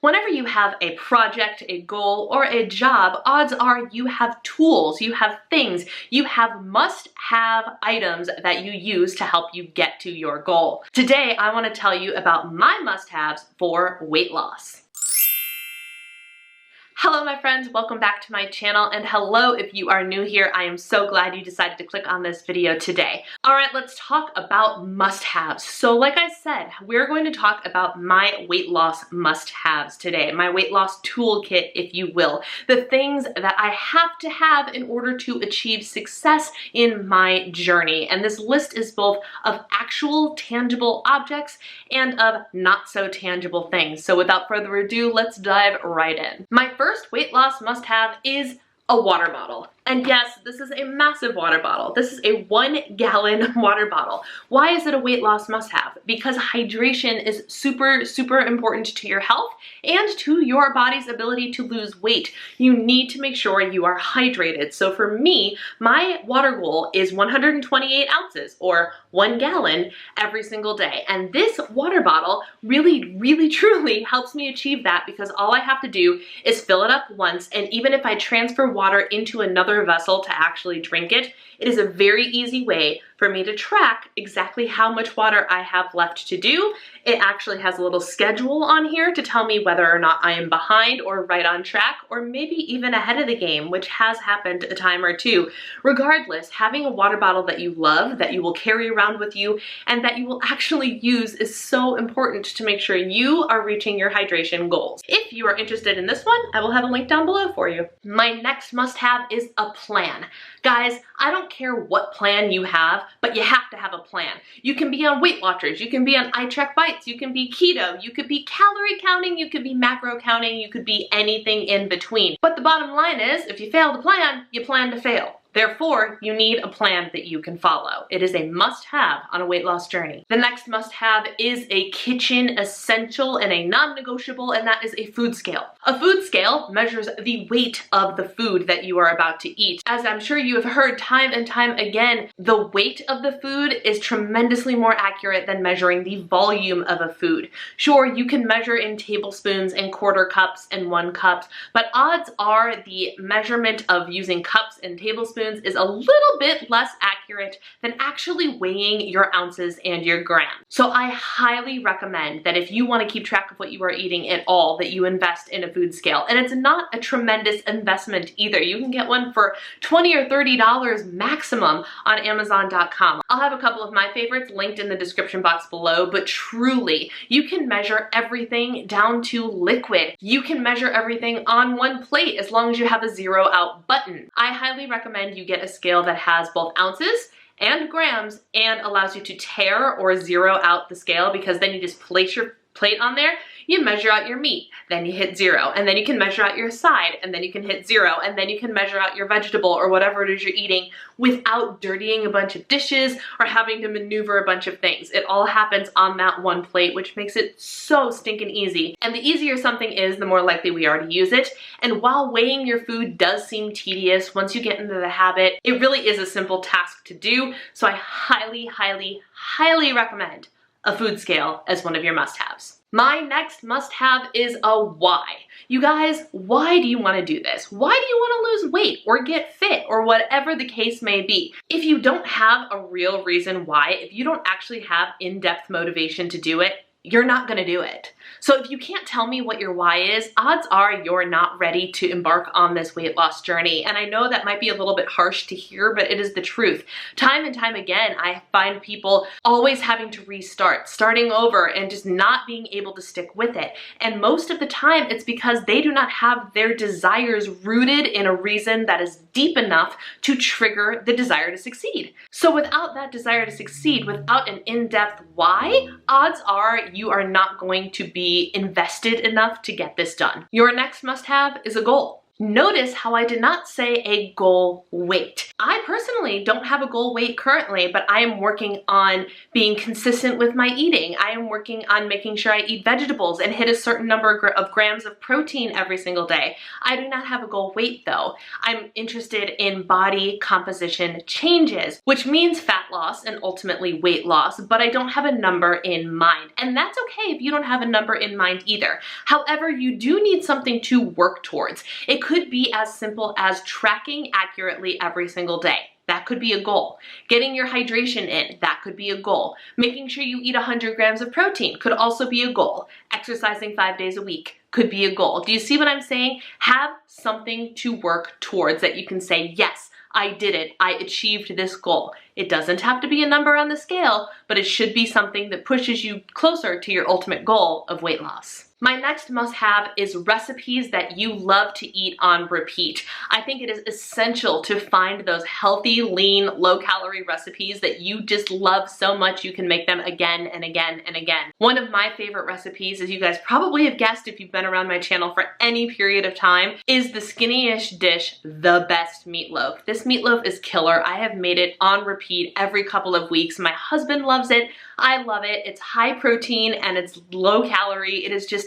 Whenever you have a project, a goal, or a job, odds are you have tools, you have things, you have must-have items that you use to help you get to your goal. Today, I want to tell you about my must-haves for weight loss. Hello my friends, welcome back to my channel, and hello if you are new here. I am so glad you decided to click on this video today. Alright, let's talk about must-haves. So like I said, we're going to talk about my weight loss must-haves today, my weight loss toolkit, if you will. The things that I have to have in order to achieve success in my journey. And this list is both of actual tangible objects and of not so tangible things. So without further ado, let's dive right in. My first weight loss must-have is a water bottle. And yes, this is a massive water bottle. This is a 1 gallon water bottle. Why is it a weight loss must-have? Because hydration is super, super important to your health and to your body's ability to lose weight. You need to make sure you are hydrated. So for me, my water goal is 128 ounces or 1 gallon every single day. And this water bottle really, really, truly helps me achieve that because all I have to do is fill it up once, and even if I transfer water into another vessel to actually drink it, it is a very easy way for me to track exactly how much water I have left to do. It actually has a little schedule on here to tell me whether or not I am behind or right on track, or maybe even ahead of the game, which has happened a time or two. Regardless, having a water bottle that you love, that you will carry around with you, and that you will actually use is so important to make sure you are reaching your hydration goals. If you are interested in this one, I will have a link down below for you. My next must-have is a plan. Guys, I don't care what plan you have, but you have to have a plan. You can be on Weight Watchers, you can be on iTrack Bites, you can be keto, you could be calorie counting, you could be macro counting, you could be anything in between. But the bottom line is, if you fail to plan, you plan to fail. Therefore, you need a plan that you can follow. It is a must-have on a weight loss journey. The next must-have is a kitchen essential and a non-negotiable, and that is a food scale. A food scale measures the weight of the food that you are about to eat. As I'm sure you have heard time and time again, the weight of the food is tremendously more accurate than measuring the volume of a food. Sure, you can measure in tablespoons and quarter cups and 1 cup, but odds are the measurement of using cups and tablespoons is a little bit less accurate than actually weighing your ounces and your grams. So I highly recommend that if you want to keep track of what you are eating at all, that you invest in a food scale. And it's not a tremendous investment either. You can get one for $20 or $30 maximum on Amazon.com. I'll have a couple of my favorites linked in the description box below, but truly, you can measure everything down to liquid. You can measure everything on one plate as long as you have a zero out button. I highly recommend you get a scale that has both ounces and grams and allows you to tare or zero out the scale, because then you just place your plate on there, you measure out your meat, then you hit 0, and then you can measure out your side, and then you can hit 0, and then you can measure out your vegetable or whatever it is you're eating without dirtying a bunch of dishes or having to maneuver a bunch of things. It all happens on that one plate, which makes it so stinking easy. And the easier something is, the more likely we are to use it. And while weighing your food does seem tedious, once you get into the habit, it really is a simple task to do. So I highly, highly, highly recommend a food scale as one of your must-haves. My next must-have is a why. You guys, why do you want to do this? Why do you want to lose weight or get fit or whatever the case may be? If you don't have a real reason why, if you don't actually have in-depth motivation to do it, you're not going to do it. So if you can't tell me what your why is, odds are you're not ready to embark on this weight loss journey. And I know that might be a little bit harsh to hear, but it is the truth. Time and time again, I find people always having to restart, starting over, and just not being able to stick with it. And most of the time, it's because they do not have their desires rooted in a reason that is deep enough to trigger the desire to succeed. So without that desire to succeed, without an in-depth why, odds are you are not going to be invested enough to get this done. Your next must-have is a goal. Notice how I did not say a goal weight. I personally don't have a goal weight currently, but I am working on being consistent with my eating. I am working on making sure I eat vegetables and hit a certain number of grams of protein every single day. I do not have a goal weight though. I'm interested in body composition changes, which means fat loss and ultimately weight loss, but I don't have a number in mind. And that's okay if you don't have a number in mind either. However, you do need something to work towards. It could be as simple as tracking accurately every single day. That could be a goal. Getting your hydration in, that could be a goal. Making sure you eat 100 grams of protein could also be a goal. Exercising 5 days a week could be a goal. Do you see what I'm saying? Have something to work towards that you can say, yes, I did it. I achieved this goal. It doesn't have to be a number on the scale, but it should be something that pushes you closer to your ultimate goal of weight loss. My next must-have is recipes that you love to eat on repeat. I think it is essential to find those healthy, lean, low-calorie recipes that you just love so much you can make them again and again and again. One of my favorite recipes, as you guys probably have guessed if you've been around my channel for any period of time, is the skinny-ish dish, The Best Meatloaf. This meatloaf is killer. I have made it on repeat every couple of weeks. My husband loves it. I love it. It's high protein and it's low calorie. It is just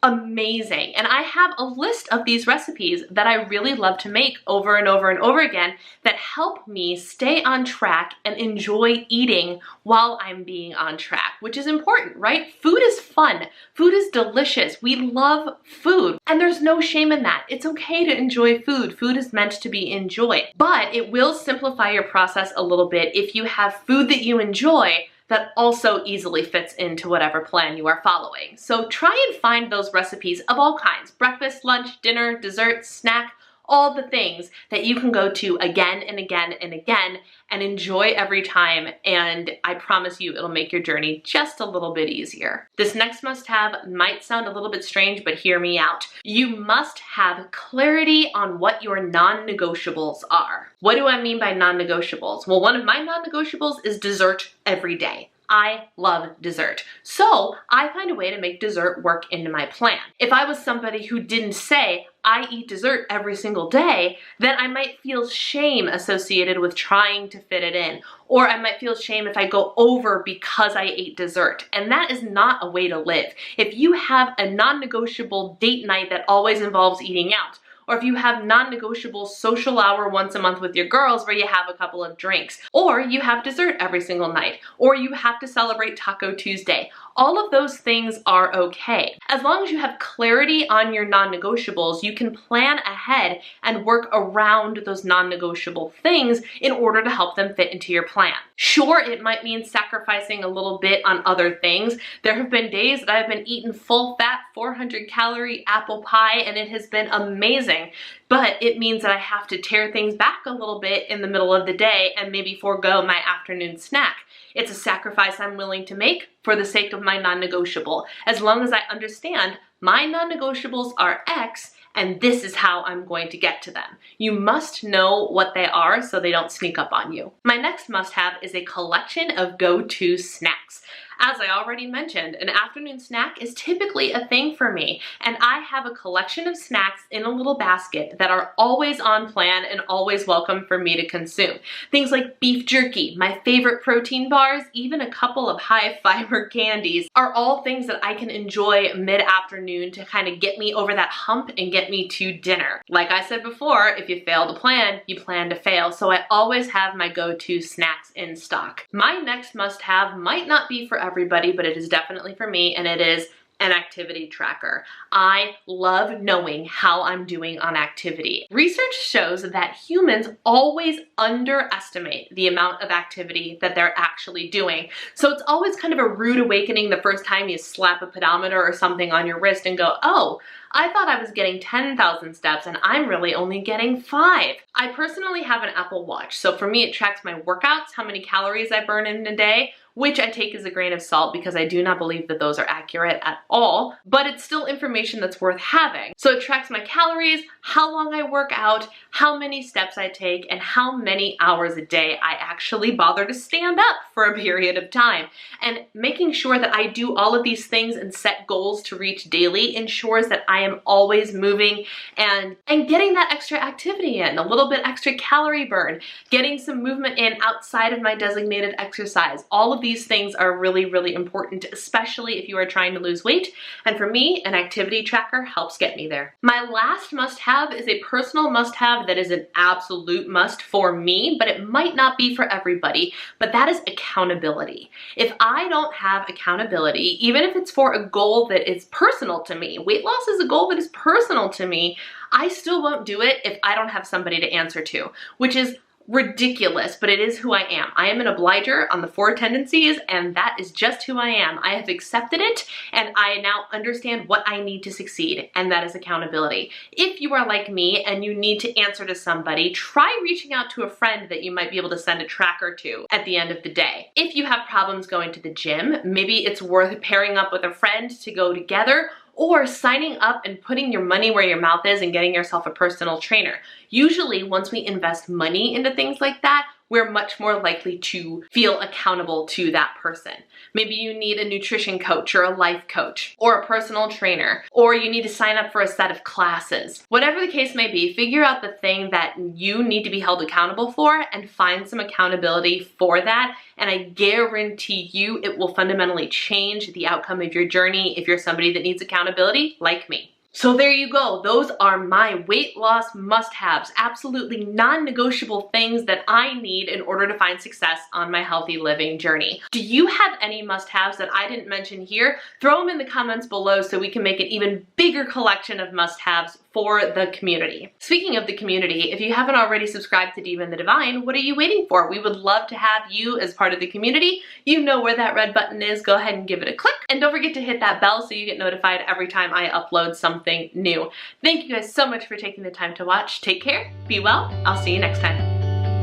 amazing. And I have a list of these recipes that I really love to make over and over and over again that help me stay on track and enjoy eating while I'm being on track, which is important, right? Food is fun. Food is delicious. We love food and there's no shame in that. It's okay to enjoy food. Food is meant to be enjoyed, but it will simplify your process a little bit if you have food that you enjoy that also easily fits into whatever plan you are following. So try and find those recipes of all kinds, breakfast, lunch, dinner, dessert, snack, all the things that you can go to again and again and again and enjoy every time, and I promise you it'll make your journey just a little bit easier. This next must-have might sound a little bit strange, but hear me out. You must have clarity on what your non-negotiables are. What do I mean by non-negotiables? Well, one of my non-negotiables is dessert every day. I love dessert. So I find a way to make dessert work into my plan. If I was somebody who didn't say, I eat dessert every single day, then I might feel shame associated with trying to fit it in. Or I might feel shame if I go over because I ate dessert. And that is not a way to live. If you have a non-negotiable date night that always involves eating out, or if you have non-negotiable social hour once a month with your girls where you have a couple of drinks, or you have dessert every single night, or you have to celebrate Taco Tuesday, all of those things are okay. As long as you have clarity on your non-negotiables, you can plan ahead and work around those non-negotiable things in order to help them fit into your plan. Sure, it might mean sacrificing a little bit on other things. There have been days that I've been eating full fat, 400 calorie apple pie, and it has been amazing. But it means that I have to tear things back a little bit in the middle of the day and maybe forego my afternoon snack. It's a sacrifice I'm willing to make for the sake of my non-negotiable, as long as I understand my non-negotiables are X and this is how I'm going to get to them. You must know what they are so they don't sneak up on you. My next must-have is a collection of go-to snacks. As I already mentioned, an afternoon snack is typically a thing for me, and I have a collection of snacks in a little basket that are always on plan and always welcome for me to consume. Things like beef jerky, my favorite protein bars, even a couple of high fiber candies are all things that I can enjoy mid-afternoon to kind of get me over that hump and get me to dinner. Like I said before, if you fail to plan, you plan to fail, so I always have my go-to snacks in stock. My next must-have might not be for everybody, but it is definitely for me, and it is an activity tracker. I love knowing how I'm doing on activity. Research shows that humans always underestimate the amount of activity that they're actually doing. So it's always kind of a rude awakening the first time you slap a pedometer or something on your wrist and go, oh, I thought I was getting 10,000 steps and I'm really only getting 5. I personally have an Apple Watch, so for me it tracks my workouts, how many calories I burn in a day, which I take as a grain of salt because I do not believe that those are accurate at all, but it's still information that's worth having. So it tracks my calories, how long I work out, how many steps I take, and how many hours a day I actually bother to stand up for a period of time. And making sure that I do all of these things and set goals to reach daily ensures that I am always moving and getting that extra activity in, a little bit extra calorie burn, getting some movement in outside of my designated exercise. All of these things are really, really important, especially if you are trying to lose weight. And for me, an activity tracker helps get me there. My last must-have is a personal must-have that is an absolute must for me, but it might not be for everybody, but that is accountability. If I don't have accountability, even if it's for a goal that is personal to me, weight loss is a goal that is personal to me, I still won't do it if I don't have somebody to answer to, which is ridiculous, but it is who I am. I am an obliger on the 4 tendencies, and that is just who I am. I have accepted it, and I now understand what I need to succeed, and that is accountability. If you are like me and you need to answer to somebody, try reaching out to a friend that you might be able to send a tracker to at the end of the day. If you have problems going to the gym, maybe it's worth pairing up with a friend to go together, or signing up and putting your money where your mouth is and getting yourself a personal trainer. Usually, once we invest money into things like that, we're much more likely to feel accountable to that person. Maybe you need a nutrition coach or a life coach or a personal trainer, or you need to sign up for a set of classes. Whatever the case may be, figure out the thing that you need to be held accountable for and find some accountability for that. And I guarantee you it will fundamentally change the outcome of your journey if you're somebody that needs accountability like me. So there you go. Those are my weight loss must-haves, absolutely non-negotiable things that I need in order to find success on my healthy living journey. Do you have any must-haves that I didn't mention here? Throw them in the comments below so we can make an even bigger collection of must-haves for the community. Speaking of the community, if you haven't already subscribed to Diva and the Divine, what are you waiting for? We would love to have you as part of the community. You know where that red button is. Go ahead and give it a click. And don't forget to hit that bell so you get notified every time I upload something new. Thank you guys so much for taking the time to watch. Take care, be well, I'll see you next time.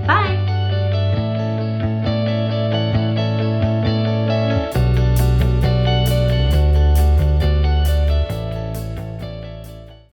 Bye.